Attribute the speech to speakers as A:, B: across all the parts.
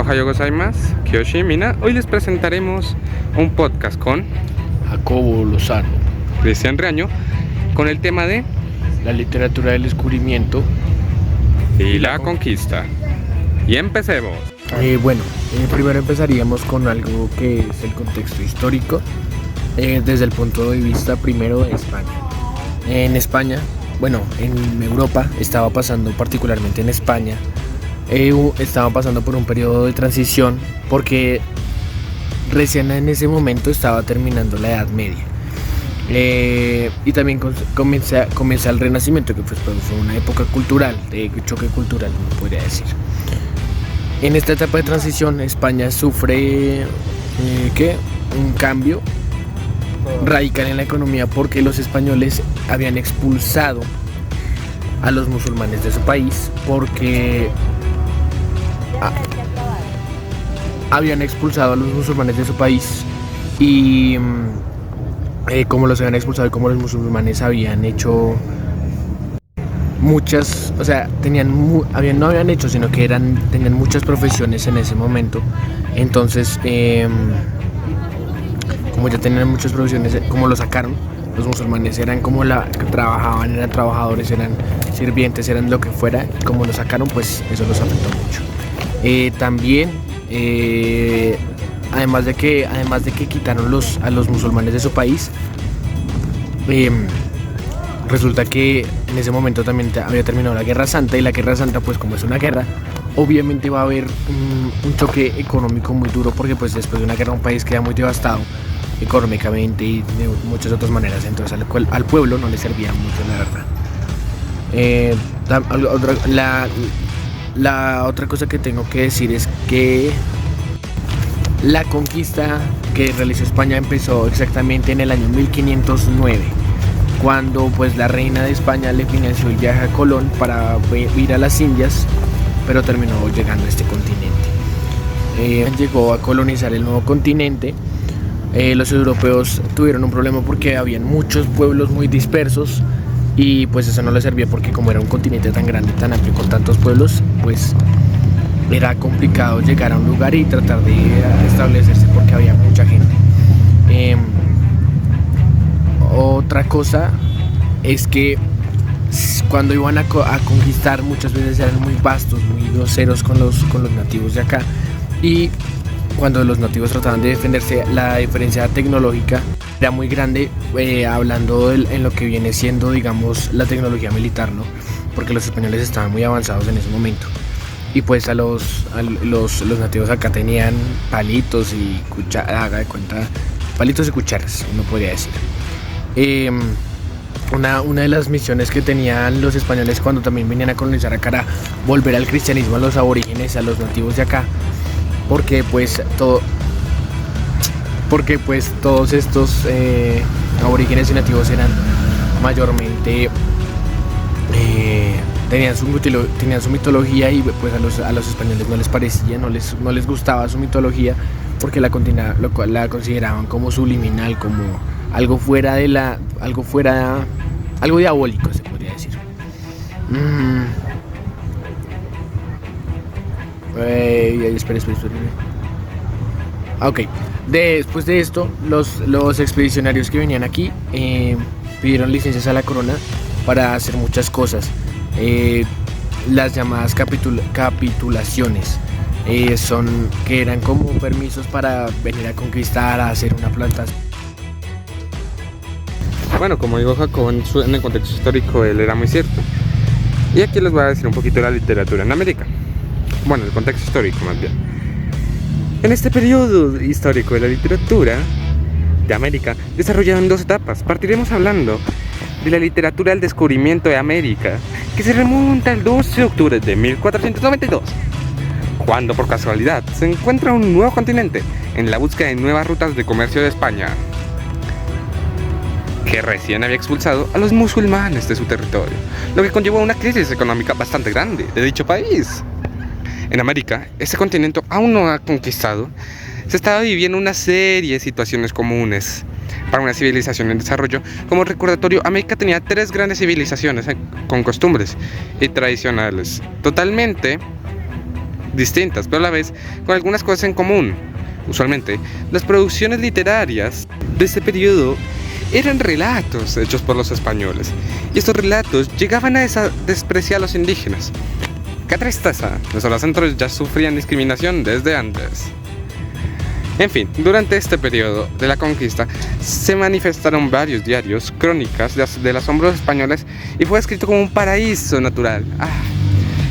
A: Ohayo gozaimasu, Kiyoshi Mina. Hoy les presentaremos un podcast con
B: Jacobo Lozano,
A: Cristian Reaño, con el tema de
B: la literatura del descubrimiento
A: y la conquista. Y empecemos.
B: Primero empezaríamos con algo que es el contexto histórico, desde el punto de vista primero de España. En España, en Europa estaba pasando, particularmente en España, estaba pasando por un periodo de transición porque recién en ese momento estaba terminando la Edad Media. Y también comienza el Renacimiento, que fue una época cultural, de choque cultural, uno podría decir. En esta etapa de transición, España sufre un cambio radical en la economía porque los españoles habían expulsado a los musulmanes de su país, porque habían expulsado a los musulmanes de su país y como los habían expulsado y como los musulmanes habían hecho muchas, no habían hecho, sino que tenían muchas profesiones en ese momento. Entonces, como ya tenían muchas profesiones, como lo sacaron, los musulmanes eran como trabajaban, eran trabajadores, eran sirvientes, eran lo que fuera, y como lo sacaron, pues eso los afectó mucho. También, además de que quitaron a los musulmanes de su país, resulta que en ese momento también había terminado la Guerra Santa, y la Guerra Santa, pues como es una guerra, obviamente va a haber un choque económico muy duro, porque pues después de una guerra un país queda muy devastado económicamente y de muchas otras maneras. Entonces al pueblo no le servía mucho, la verdad. La otra cosa que tengo que decir es que la conquista que realizó España empezó exactamente en el año 1509, cuando pues la reina de España le financió el viaje a Colón para ir a las Indias, pero terminó llegando a este continente. Llegó a colonizar el nuevo continente. Los europeos tuvieron un problema porque habían muchos pueblos muy dispersos, y pues eso no les servía, porque como era un continente tan grande, tan amplio, con tantos pueblos, pues era complicado llegar a un lugar y tratar de establecerse porque había mucha gente. Otra cosa es que cuando iban a conquistar, muchas veces eran muy vastos, muy groseros con los nativos de acá, y cuando los nativos trataban de defenderse, la diferencia tecnológica era muy grande, hablando en lo que viene siendo, digamos, la tecnología militar, ¿no? Porque los españoles estaban muy avanzados en ese momento, y pues los nativos acá tenían palitos y palitos y cucharas, uno podría decir. Una de las misiones que tenían los españoles cuando también venían a colonizar acá era volver al cristianismo a los aborígenes, a los nativos de acá, porque pues todos estos aborígenes y nativos eran mayormente tenían su mitología, y pues a los españoles no les parecía, no les gustaba su mitología, porque la consideraban como subliminal, como algo algo diabólico, se podría decir. Espera. Ok, después de esto, los expedicionarios que venían aquí pidieron licencias a la corona para hacer muchas cosas. Las llamadas capitulaciones que eran como permisos para venir a conquistar, a hacer una plantación.
A: Bueno, como dijo Jacob, en el contexto histórico él era muy cierto. Y aquí les voy a decir un poquito de la literatura en América. Bueno, el contexto histórico más bien. En este periodo histórico de la literatura de América, desarrollado en dos etapas, partiremos hablando de la literatura del descubrimiento de América, que se remonta al 12 de octubre de 1492, cuando por casualidad se encuentra un nuevo continente en la búsqueda de nuevas rutas de comercio de España, que recién había expulsado a los musulmanes de su territorio, lo que conllevó a una crisis económica bastante grande de dicho país. En América, este continente aún no ha conquistado, se estaba viviendo una serie de situaciones comunes para una civilización en desarrollo. Como recordatorio, América tenía 3 grandes civilizaciones con costumbres y tradicionales totalmente distintas, pero a la vez con algunas cosas en común. Usualmente, las producciones literarias de este periodo eran relatos hechos por los españoles, y estos relatos llegaban a despreciar a los indígenas. ¡Qué tristeza! Nuestros centros ya sufrían discriminación desde antes. En fin, durante este periodo de la conquista se manifestaron varios diarios, crónicas del asombro de los españoles, y fue escrito como un paraíso natural.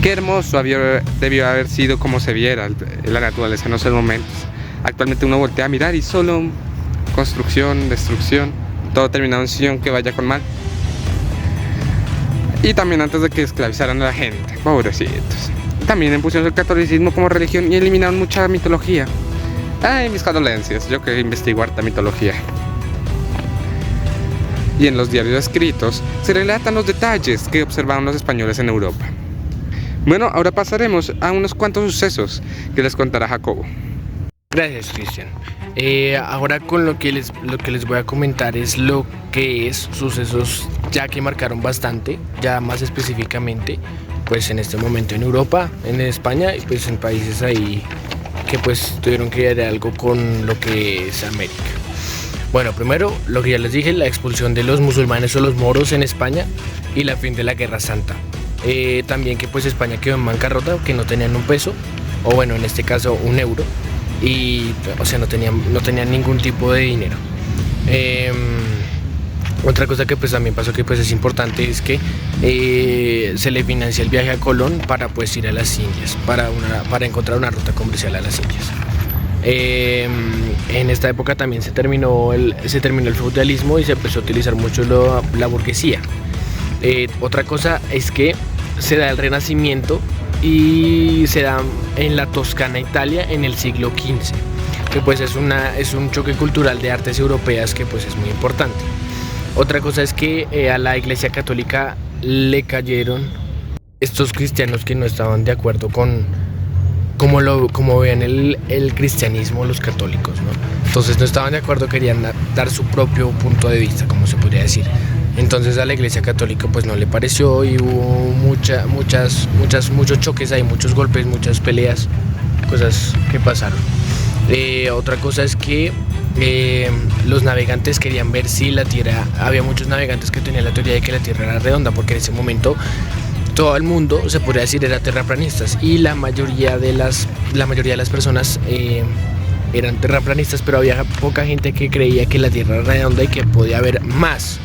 A: Qué hermoso debió haber sido como se viera la naturaleza en esos momentos. Actualmente uno voltea a mirar y solo construcción, destrucción, todo terminado en Sion que vaya con mal. Y también antes de que esclavizaran a la gente, pobrecitos. También impusieron el catolicismo como religión y eliminaron mucha mitología. Ay, mis condolencias, yo que investigo harta mitología. Y en los diarios escritos se relatan los detalles que observaron los españoles en Europa. Bueno, ahora pasaremos a unos cuantos sucesos que les contará Jacobo.
B: Gracias, Cristian. Ahora con lo que les voy a comentar es lo que es sucesos ya que marcaron bastante, ya más específicamente, pues en este momento en Europa, en España y pues en países ahí que pues tuvieron que ir algo con lo que es América. Bueno, primero, lo que ya les dije, la expulsión de los musulmanes o los moros en España y la fin de la Guerra Santa. También que pues España quedó en bancarrota, que no tenían un peso, o bueno, en este caso un euro, y o sea, no tenían ningún tipo de dinero. Otra cosa que pues también pasó que pues es importante es que se le financia el viaje a Colón para pues ir a las Indias, para encontrar una ruta comercial a las Indias. En esta época también se terminó el feudalismo y se empezó a utilizar mucho la burguesía. Otra cosa es que se da el Renacimiento y se da en la Toscana, Italia, en el siglo XV, que pues es un choque cultural de artes europeas que pues es muy importante. Otra cosa es que a la Iglesia Católica le cayeron estos cristianos que no estaban de acuerdo con como veían el cristianismo los católicos, ¿no? Entonces no estaban de acuerdo, querían dar su propio punto de vista, como se podría decir. Entonces a la Iglesia Católica pues no le pareció y hubo muchos choques ahí, muchos golpes, muchas peleas, cosas que pasaron. Otra cosa es que los navegantes querían ver si la Tierra, había muchos navegantes que tenían la teoría de que la Tierra era redonda, porque en ese momento todo el mundo, se podría decir, era terraplanistas, y la mayoría de las personas eran terraplanistas, pero había poca gente que creía que la Tierra era redonda y que podía haber más.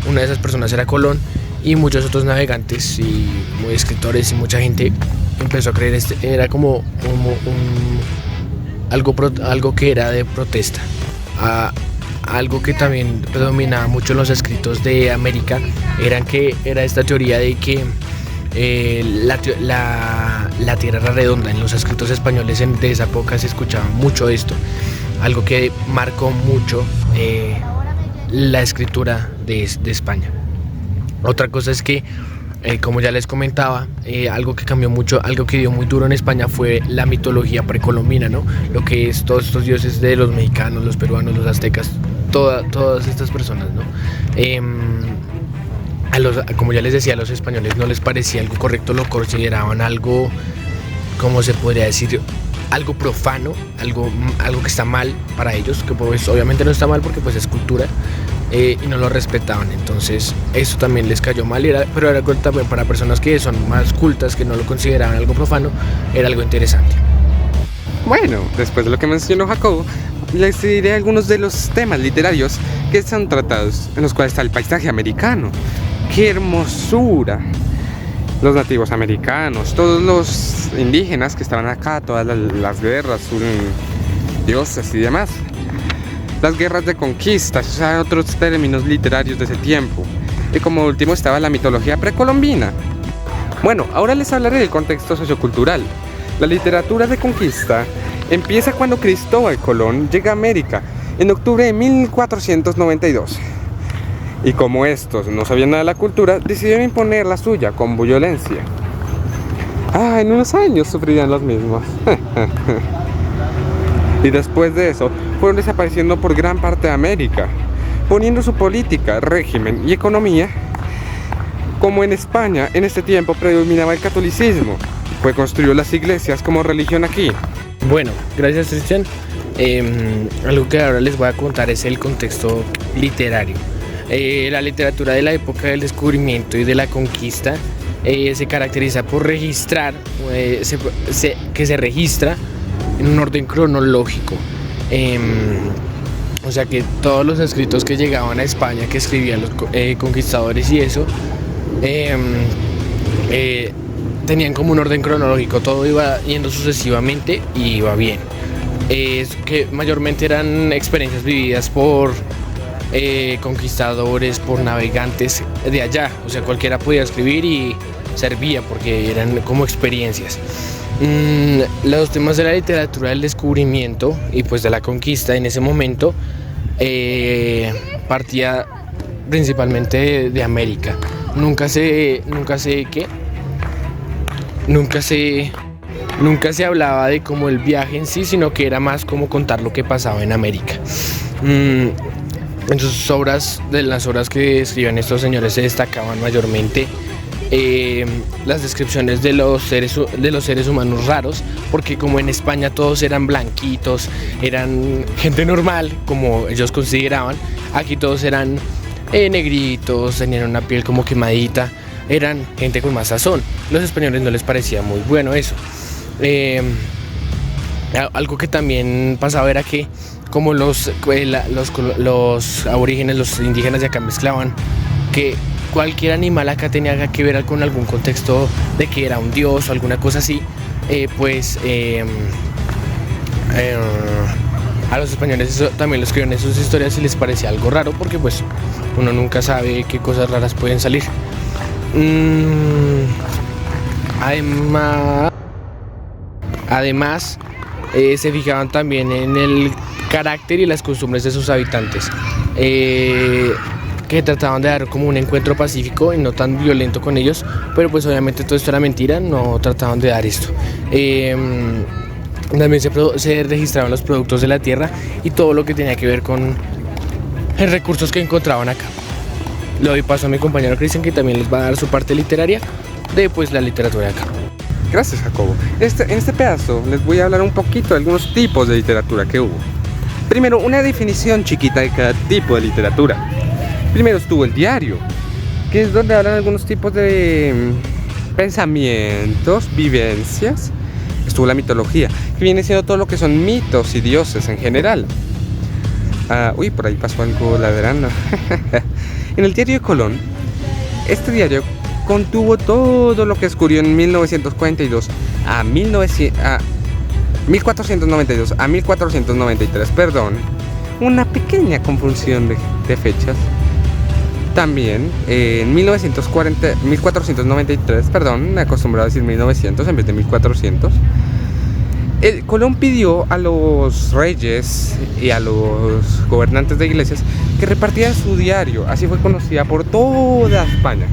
B: Una de esas personas era Colón, y muchos otros navegantes y escritores y mucha gente empezó a creer era como algo que era de protesta. Algo que también predominaba mucho en los escritos de América era esta teoría de que la Tierra era redonda. En los escritos españoles de esa época se escuchaba mucho esto, algo que marcó mucho la escritura de España. Otra cosa es que, como ya les comentaba, algo que cambió mucho, algo que dio muy duro en España fue la mitología precolombina, ¿no? Lo que es todos estos dioses de los mexicanos, los peruanos, los aztecas, todas estas personas, ¿no? Como ya les decía, a los españoles no les parecía algo correcto, lo consideraban algo, ¿cómo se podría decir? Algo profano, algo que está mal para ellos, que pues obviamente no está mal porque pues es cultura, y no lo respetaban. Entonces eso también les cayó mal, pero era también para personas que son más cultas, que no lo consideraban algo profano, era algo interesante.
A: Bueno, después de lo que mencionó Jacobo, les diré algunos de los temas literarios que están tratados, en los cuales está el paisaje americano. ¡Qué hermosura! Los nativos americanos, todos los indígenas que estaban acá, todas las guerras, dioses y demás. Las guerras de conquista, o sea, otros términos literarios de ese tiempo. Y como último estaba la mitología precolombina. Bueno, ahora les hablaré del contexto sociocultural. La literatura de conquista empieza cuando Cristóbal Colón llega a América en octubre de 1492. Y como estos no sabían nada de la cultura, decidieron imponer la suya con violencia. En unos años sufrirían los mismos. Y después de eso, fueron desapareciendo por gran parte de América, poniendo su política, régimen y economía. Como en España, en este tiempo predominaba el catolicismo, pues construyó las iglesias como religión aquí.
B: Bueno, gracias, Cristian. Algo que ahora les voy a contar es el contexto literario. La literatura de la época del descubrimiento y de la conquista se caracteriza por registrar, que se registra en un orden cronológico. O sea que todos los escritos que llegaban a España, que escribían los conquistadores y eso, tenían como un orden cronológico, todo iba yendo sucesivamente y iba bien. Que mayormente eran experiencias vividas por conquistadores, por navegantes de allá, o sea, cualquiera podía escribir y servía porque eran como experiencias. Los temas de la literatura del descubrimiento y pues de la conquista en ese momento partía principalmente de América. Nunca se hablaba de como el viaje en sí, sino que era más como contar lo que pasaba en América. En sus obras, de las obras que escribían estos señores, se destacaban mayormente las descripciones de los seres humanos raros, porque como en España todos eran blanquitos, eran gente normal, como ellos consideraban, aquí todos eran negritos, tenían una piel como quemadita, eran gente con más sazón. Los españoles no les parecía muy bueno eso. Algo que también pasaba era que como los aborígenes, los indígenas de acá mezclaban que cualquier animal acá tenía que ver con algún contexto de que era un dios o alguna cosa así, a los españoles eso también los escribieron en sus historias y les parecía algo raro, porque pues uno nunca sabe qué cosas raras pueden salir. Además se fijaban también en el carácter y las costumbres de sus habitantes, que trataban de dar como un encuentro pacífico y no tan violento con ellos, pero pues obviamente todo esto era mentira, no trataban de dar esto. También se registraban los productos de la tierra y todo lo que tenía que ver con recursos que encontraban acá. Le doy paso a mi compañero Cristian, que también les va a dar su parte literaria de pues la literatura de acá.
A: Gracias, Jacobo. En este pedazo les voy a hablar un poquito de algunos tipos de literatura que hubo. Primero, una definición chiquita de cada tipo de literatura. Primero estuvo el diario, que es donde hablan algunos tipos de pensamientos, vivencias. Estuvo la mitología, que viene siendo todo lo que son mitos y dioses en general. Uy, por ahí pasó algo ladrando. En el diario de Colón, este diario contuvo todo lo que ocurrió en 1942 a 1492 a 1493, perdón, una pequeña confusión de fechas. También en 1493, perdón, me he acostumbrado a decir 1900 en vez de 1400. Colón pidió a los reyes y a los gobernantes de iglesias que repartieran su diario, así fue conocida por toda España.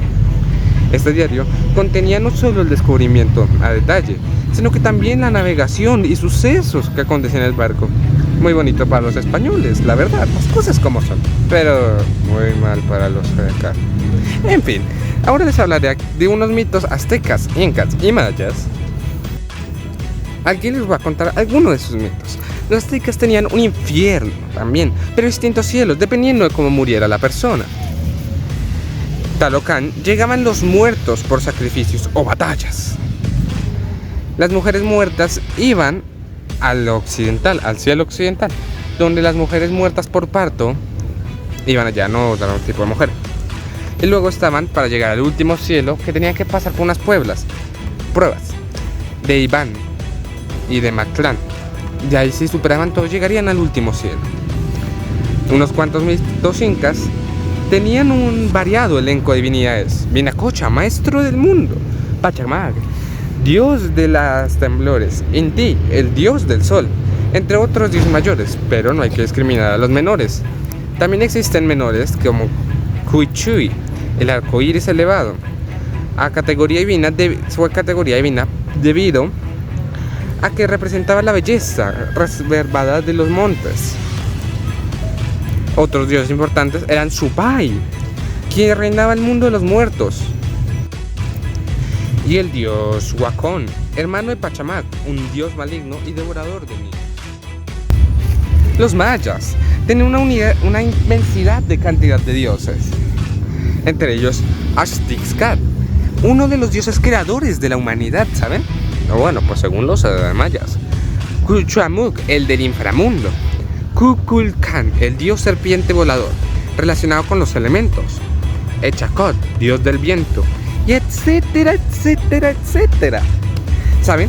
A: Este diario contenía no solo el descubrimiento a detalle, sino que también la navegación y sucesos que acontecían en el barco. Muy bonito para los españoles, la verdad, las cosas como son, pero muy mal para los de acá. En fin, ahora les hablaré de unos mitos aztecas, incas y mayas. Aquí les voy a contar algunos de sus mitos. Los aztecas tenían un infierno también, pero distintos cielos, dependiendo de cómo muriera la persona. Talocán llegaban los muertos por sacrificios o batallas. Las mujeres muertas iban al cielo occidental, donde las mujeres muertas por parto iban allá, no otro tipo de mujer. Y luego estaban para llegar al último cielo, que tenían que pasar por unas pruebas de Iván y de Mactlán. Y ahí si superaban todos llegarían al último cielo. Unos cuantos mitos incas tenían un variado elenco de divinidades. Vinacocha, maestro del mundo. Pachamama, dios de las temblores. Inti, el dios del sol, entre otros dioses mayores, pero no hay que discriminar a los menores. También existen menores como Cuichui, el arco iris elevado. Fue categoría divina debido a que representaba la belleza reservada de los montes. Otros dioses importantes eran Supai, quien reinaba el mundo de los muertos, y el dios Huacón, hermano de Pachamac, un dios maligno y devorador de niños. Los mayas tenían una inmensidad de cantidad de dioses, entre ellos Axtixcat, uno de los dioses creadores de la humanidad, ¿saben? O bueno, pues según los mayas. Cuchamuc, el del inframundo. Kukulkan, el dios serpiente volador, relacionado con los elementos. Echacot, dios del viento, y etcétera, etcétera, etcétera. ¿Saben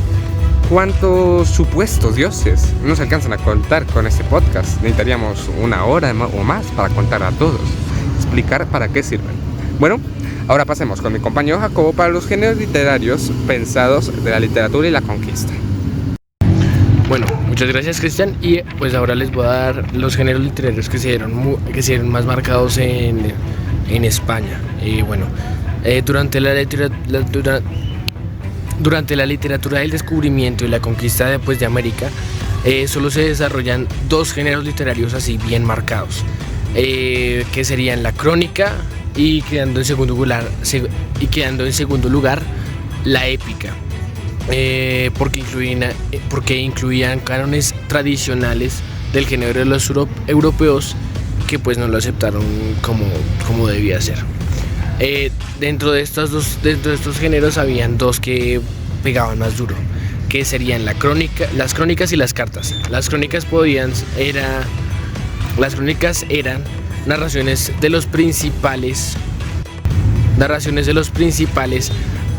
A: cuántos supuestos dioses no se alcanzan a contar con este podcast? Necesitaríamos una hora o más para contar a todos, explicar para qué sirven. Bueno, ahora pasemos con mi compañero Jacobo para los géneros literarios pensados de la literatura y la conquista.
B: Bueno, muchas gracias, Cristian, y pues ahora les voy a dar los géneros literarios que se dieron más marcados en España. Durante la literatura del descubrimiento y la conquista de América, solo se desarrollan dos géneros literarios así bien marcados, que serían la crónica y quedando en segundo lugar la épica. Porque incluían cánones tradicionales del género de los europeos que pues no lo aceptaron como debía ser. Dentro de estos géneros habían dos que pegaban más duro, que serían las crónicas y las cartas. Las crónicas eran narraciones de los principales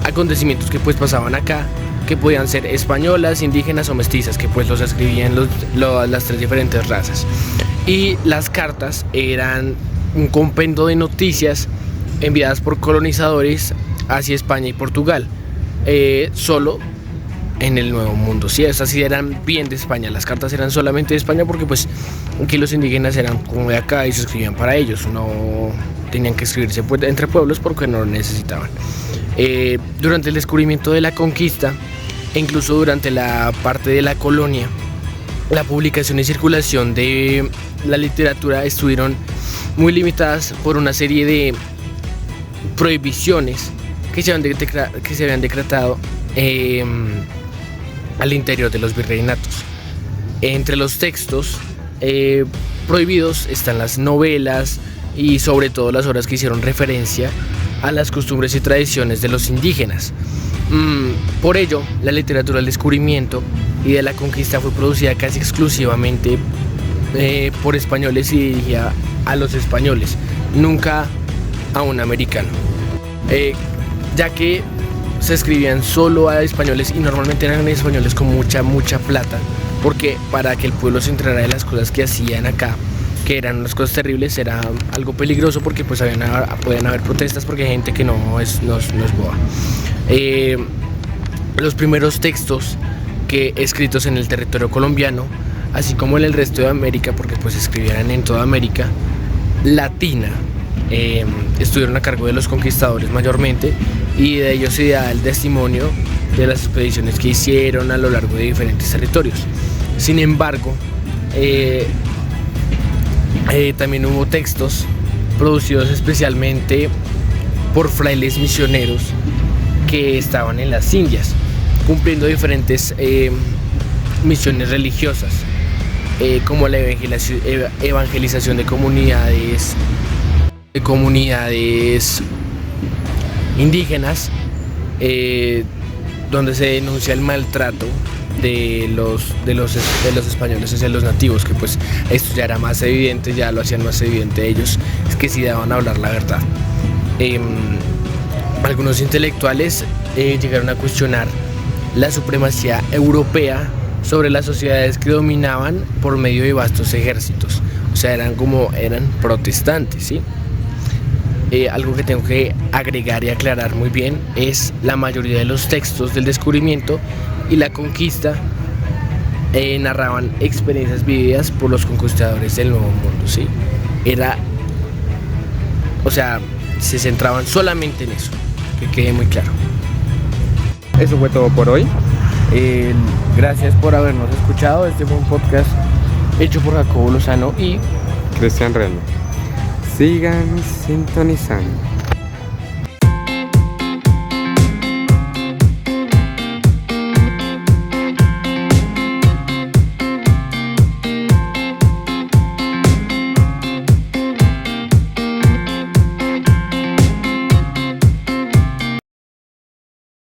B: acontecimientos que pues pasaban acá, que podían ser españolas, indígenas o mestizas, que pues los escribían las tres diferentes razas. Y las cartas eran un compendio de noticias enviadas por colonizadores hacia España y Portugal, solo en el Nuevo Mundo. Sí, esas sí eran bien de España. Las cartas eran solamente de España porque pues aquí los indígenas eran como de acá y se escribían para ellos, no tenían que escribirse entre pueblos porque no lo necesitaban. Durante el descubrimiento de la conquista e incluso durante la parte de la colonia, la publicación y circulación de la literatura estuvieron muy limitadas por una serie de prohibiciones que se habían decretado al interior de los virreinatos. Entre los textos prohibidos están las novelas y sobre todo las obras que hicieron referencia a las costumbres y tradiciones de los indígenas. Por ello, la literatura del descubrimiento y de la conquista fue producida casi exclusivamente por españoles y dirigida a los españoles, nunca a un americano, ya que se escribían solo a españoles y normalmente eran españoles con mucha plata, porque para que el pueblo se enterara de las cosas que hacían acá, que eran unas cosas terribles, era algo peligroso porque pues podían haber protestas porque hay gente que no es boba. Los primeros textos escritos en el territorio colombiano, así como en el resto de América, porque pues escribían en toda América Latina, estuvieron a cargo de los conquistadores mayormente, y de ellos se da el testimonio de las expediciones que hicieron a lo largo de diferentes territorios. Sin embargo, también hubo textos producidos especialmente por frailes misioneros que estaban en las Indias, cumpliendo diferentes misiones religiosas, como la evangelización de comunidades indígenas, donde se denuncia el maltrato de los españoles hacia los nativos, que pues esto ya era más evidente, ya lo hacían más evidente ellos, es que sí daban a hablar la verdad. Algunos intelectuales llegaron a cuestionar la supremacía europea sobre las sociedades que dominaban por medio de vastos ejércitos, o sea, eran protestantes, ¿sí? Algo que tengo que agregar y aclarar muy bien es la mayoría de los textos del descubrimiento y la conquista narraban experiencias vividas por los conquistadores del Nuevo Mundo, ¿sí? Se centraban solamente en eso, que quede muy claro.
A: Eso fue todo por hoy.
B: Gracias por habernos escuchado. Este fue un podcast hecho por Jacobo Lozano y
A: Cristian Reno. Sigan sintonizando.